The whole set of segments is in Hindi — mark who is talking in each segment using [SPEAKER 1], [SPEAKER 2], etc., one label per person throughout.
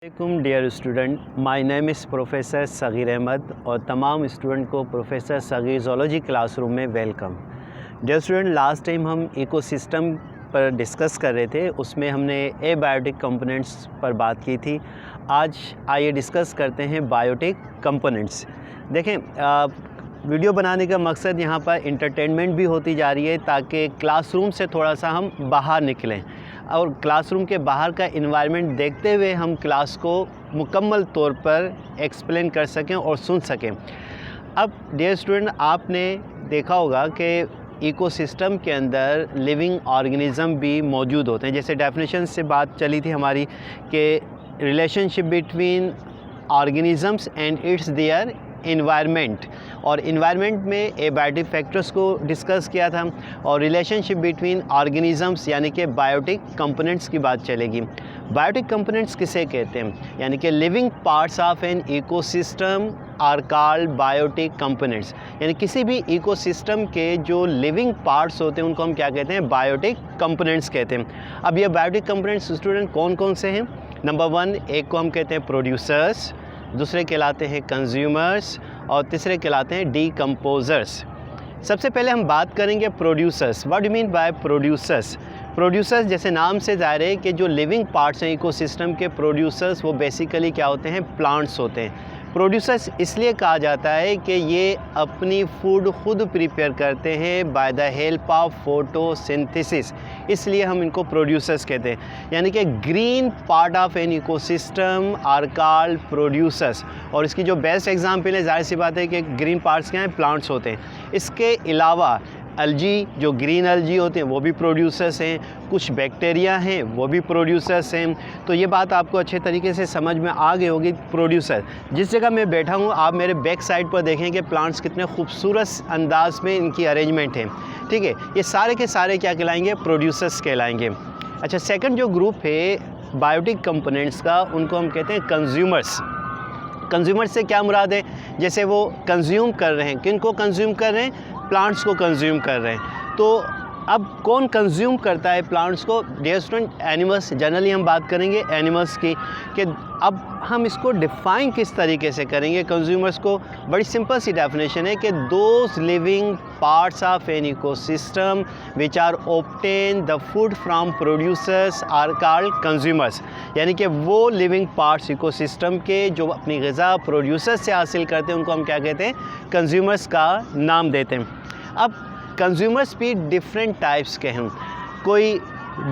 [SPEAKER 1] वालेकुम dear student, my name is professor Sagheer Ahmad और तमाम स्टूडेंट को प्रोफेसर सगीर ज़ूलॉजी क्लासरूम में welcome. Dear student, last time हम इकोसिस्टम पर डिस्कस कर रहे थे, उसमें हमने एबायोटिक कंपोनेंट्स पर बात की थी। आज आइए डिस्कस करते हैं बायोटिक कंपोनेंट्स। देखें, वीडियो बनाने का मकसद यहाँ पर इंटरटेनमेंट भी होती जा रही है ताकि क्लासरूम से थोड़ा सा हम बाहर निकलें और क्लासरूम के बाहर का इन्वायरमेंट देखते हुए हम क्लास को मुकम्मल तौर पर एक्सप्लेन कर सकें और सुन सकें। अब डियर स्टूडेंट, आपने देखा होगा कि इकोसिस्टम के अंदर लिविंग ऑर्गेनिज़म भी मौजूद होते हैं। जैसे डेफिनेशन से बात चली थी हमारी कि relationship between organisms and it's their environment, और इन्वायरमेंट में एबायोटिक फैक्टर्स को डिस्कस किया था और रिलेशनशिप बिटवीन ऑर्गेनिज़म्स यानी कि बायोटिक कंपोनेंट्स की बात चलेगी। बायोटिक कंपोनेंट्स किसे कहते हैं? यानी कि living parts of an ecosystem are called biotic components. यानी किसी भी इकोसिस्टम के जो लिविंग पार्ट्स होते हैं उनको हम क्या कहते हैं? बायोटिक कंपोनेंट्स कहते हैं। अब ये बायोटिक कंपोनेंट्स स्टूडेंट कौन कौन से हैं? नंबर 1, एक को हम कहते हैं प्रोड्यूसर्स, दूसरे कहलाते हैं कंज्यूमर्स और तीसरे कहलाते हैं डीकम्पोजर्स। सबसे पहले हम बात करेंगे producers. What do mean by producers? Producers जैसे नाम से ज़ाहिर है कि जो लिविंग पार्ट्स हैं इकोसिस्टम के, प्रोड्यूसर्स वो बेसिकली क्या होते हैं? प्लांट्स होते हैं। प्रोड्यूसर्स इसलिए कहा जाता है कि ये अपनी फूड खुद प्रिपेयर करते हैं by the help of photosynthesis, इसलिए हम इनको प्रोड्यूसर्स कहते हैं। यानी कि green part of an ecosystem are called producers. और इसकी जो बेस्ट एग्जांपल है, जाहिर सी बात है कि ग्रीन पार्ट्स क्या हैं? प्लांट्स होते हैं। इसके अलावा एल्जी, जो ग्रीन एल्जी होते हैं वो भी प्रोड्यूसर्स हैं, कुछ बैक्टीरिया हैं वो भी प्रोड्यूसर्स हैं। तो ये बात आपको अच्छे तरीके से समझ में आ गई होगी। प्रोड्यूसर, जिस जगह मैं बैठा हूँ आप मेरे बैक साइड पर देखें कि प्लांट्स कितने खूबसूरत अंदाज में इनकी अरेंजमेंट है। ठीक है, ये सारे के सारे क्या कहलाएंगे? प्रोड्यूसर्स कहलाएंगे। अच्छा, सेकंड जो ग्रुप है बायोटिक कंपोनेंट्स का, उनको हम कहते हैं कंज्यूमर्स। कंज्यूमर्स से क्या मुराद है? जैसे वो कंज्यूम कर रहे हैं, किन को कंज्यूम कर रहे हैं? प्लांट्स को कंज्यूम कर रहे हैं। तो अब कौन कंज्यूम करता है प्लांट्स को? Dear student, animals. जनरली हम बात करेंगे एनिमल्स की, कि अब हम इसको डिफ़ाइन किस तरीके से करेंगे कंज्यूमर्स को? बड़ी सिंपल सी डेफिनेशन है कि those living parts of an ecosystem which are obtain the food from producers are called consumers. यानी कि वो लिविंग पार्ट्स इकोसिस्टम के जो अपनी ग़िज़ा प्रोड्यूसर्स से हासिल करते हैं उनको हम क्या कहते हैं? कंज्यूमर्स का नाम देते हैं। अब कंज्यूमर्स भी डिफरेंट टाइप्स के हैं। कोई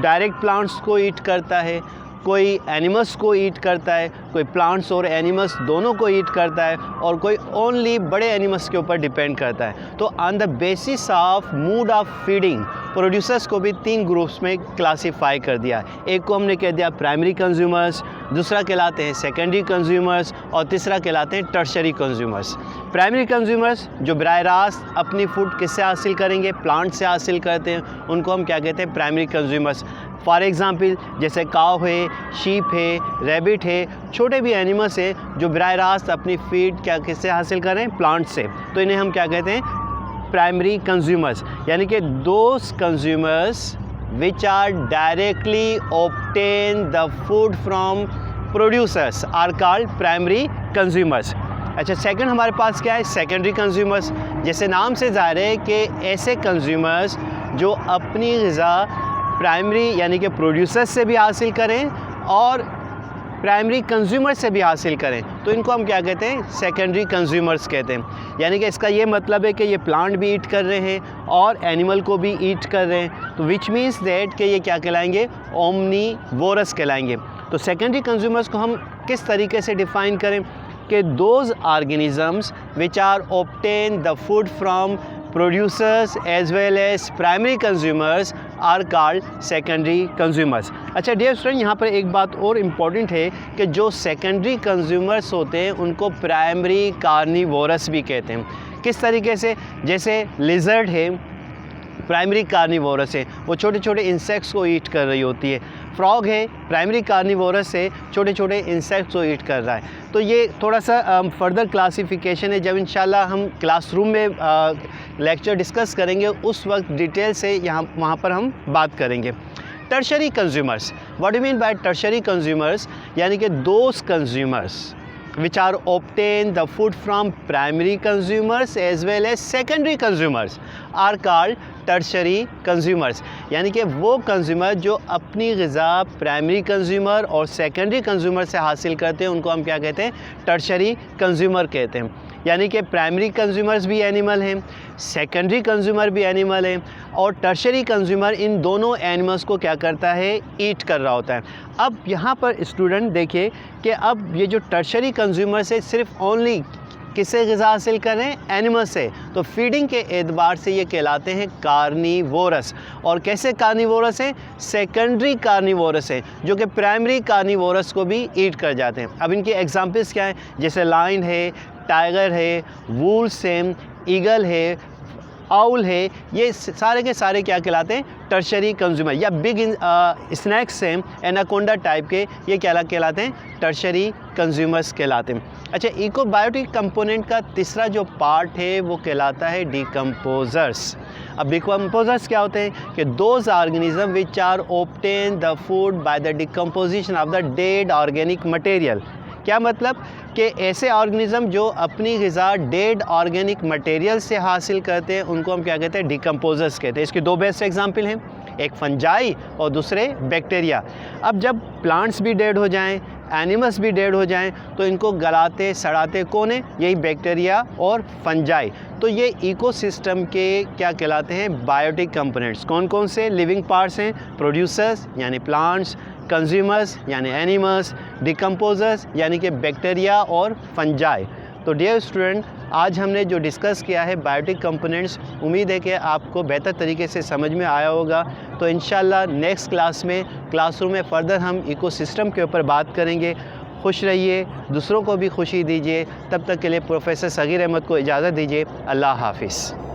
[SPEAKER 1] डायरेक्ट प्लांट्स को ईट करता है, कोई एनिमल्स को ईट करता है, कोई प्लांट्स और एनिमल्स दोनों को ईट करता है, और कोई ओनली बड़े एनिमल्स के ऊपर डिपेंड करता है। तो on the basis of mood off feeding producers को भी 3 ग्रुप्स में क्लासीफाई कर दिया। एक को हमने कह दिया प्राइमरी कंज्यूमर्स, दूसरा कहलाते हैं सेकेंडरी कंज्यूमर्स और तीसरा कहलाते हैं टर्शरी कंज्यूमर्स। प्राइमरी कंज्यूमर्स जो बराह रास्त अपनी फूड किससे हासिल करेंगे? प्लांट से हासिल करते हैं, उनको हम क्या कहते हैं? Primary consumers. फॉर एग्ज़ाम्पल जैसे काव है, शीप है, रैबिट है, छोटे भी एनिमल्स हैं जो बराह रास्त अपनी फीड क्या किससे हासिल कर रहे हैं? प्लांट से। तो इन्हें हम क्या कहते हैं? Primary consumers. यानी कि those consumers which are directly obtain the food from producers are called primary consumers. अच्छा, सेकंड हमारे पास क्या है? Secondary consumers. जैसे नाम से ज़ाहिर है कि ऐसे कंज्यूमर्स जो अपनी ग़िज़ा प्राइमरी यानी कि प्रोड्यूसर्स से भी हासिल करें और प्राइमरी कंज्यूमर से भी हासिल करें, तो इनको हम क्या कहते हैं? सेकेंडरी कंज्यूमर्स कहते हैं। यानी कि इसका ये मतलब है कि ये प्लांट भी ईट कर रहे हैं और एनिमल को भी ईट कर रहे हैं, तो विच मीन्स दैट कि ये क्या कहलाएंगे? ओमनीवोरस कहलाएंगे। तो सेकेंडरी कंज्यूमर्स को हम किस तरीके से डिफ़ाइन करें? कि those organisms which are obtain the food from producers as well as primary consumers are called secondary consumers. अच्छा डियर स्टूडेंट, यहाँ पर एक बात और इम्पॉर्टेंट है कि जो सेकेंडरी कंज्यूमर्स होते हैं उनको प्राइमरी कार्निवोरस भी कहते हैं। किस तरीके से? जैसे लिजर्ड है, प्राइमरी कार्निवोरस है, वो छोटे छोटे इंसेक्ट्स को ईट कर रही होती है। फ्रॉग है, प्राइमरी कार्निवोरस है, छोटे छोटे इंसेक्ट्स को ईट कर रहा है। तो ये थोड़ा सा फर्दर क्लासिफिकेशन है, जब इंशाल्लाह हम क्लासरूम में लेक्चर डिस्कस करेंगे उस वक्त डिटेल से वहाँ पर हम बात करेंगे। Tertiary consumers, what do mean by tertiary consumers, यानी कि those consumers which are obtain the food from primary consumers as well as secondary consumers are called tertiary consumers, यानी कि वो कंज्यूमर जो अपनी ग़िज़ा प्राइमरी कंज्यूमर और सेकेंडरी कंज्यूमर से हासिल करते हैं उनको हम क्या कहते हैं, टर्शरी कंज्यूमर कहते हैं। यानी कि प्राइमरी कंज्यूमर्स भी एनिमल हैं, सेकेंडरी कंज्यूमर भी एनिमल हैं, और टर्शरी कंज्यूमर इन दोनों एनिमल्स को क्या करता है, ईट कर रहा होता है। अब यहाँ पर स्टूडेंट देखिए कि अब ये जो टर्शरी कंज्यूमर से सिर्फ ओनली किससे ग़िज़ा हासिल कर रहे हैं, एनिमल से, तो फीडिंग के एतबार से ये कहलाते हैं कार्निवोरस। और कैसे कार्निवोरस हैं, सेकेंडरी कार्निवोरस हैं, जो कि प्राइमरी कार्निवोरस को भी ईट कर जाते हैं। अब इनकी एग्जांपल्स क्या हैं, जैसे लायन है, टाइगर है, वुल्स हैं, ईगल है, आउल है, ये सारे के सारे क्या कहलाते हैं, टर्शरी कंज्यूमर। या बिग स्नैक्स हैं एनाकोंडा टाइप के, ये क्या कहलाते हैं, टर्शरी कंज्यूमर्स कहलाते हैं। अच्छा, इकोबायोटिक कंपोनेंट का तीसरा जो पार्ट है वो कहलाता है डिकम्पोजर्स। अब डिकम्पोजर्स क्या होते हैं कि those organism which are obtain the food by the decomposition of the dead organic material. क्या मतलब कि ऐसे ऑर्गेनिज़म जो अपनी ग़िज़ा डेड ऑर्गेनिक मटेरियल से हासिल करते हैं उनको हम क्या कहते हैं, डिकम्पोजर्स कहते हैं। इसके दो बेस्ट एग्जांपल हैं, एक फंजाई और दूसरे बैक्टीरिया। अब जब प्लांट्स भी डेड हो जाएं, एनिमल्स भी डेड हो जाएं, तो इनको गलाते सड़ाते कौन है, यही बैक्टीरिया और फंजाई। तो ये इकोसिस्टम के क्या कहलाते हैं, बायोटिक कंपोनेंट्स। कौन कौन से लिविंग पार्ट्स हैं, प्रोड्यूसर्स यानी प्लांट्स, कंज्यूमर्स यानी एनिमल्स, डिकम्पोजर्स यानी कि बैक्टीरिया और फंजाई। तो डियर स्टूडेंट, आज हमने जो डिस्कस किया है बायोटिक कंपोनेंट्स, उम्मीद है कि आपको बेहतर तरीके से समझ में आया होगा। तो इंशाल्लाह नेक्स्ट क्लास में क्लासरूम में फ़र्दर हम इकोसिस्टम के ऊपर बात करेंगे। खुश रहिए, दूसरों को भी खुशी दीजिए। तब तक के लिए प्रोफेसर सगीर अहमद को इजाज़त दीजिए। अल्लाह हाफिज़।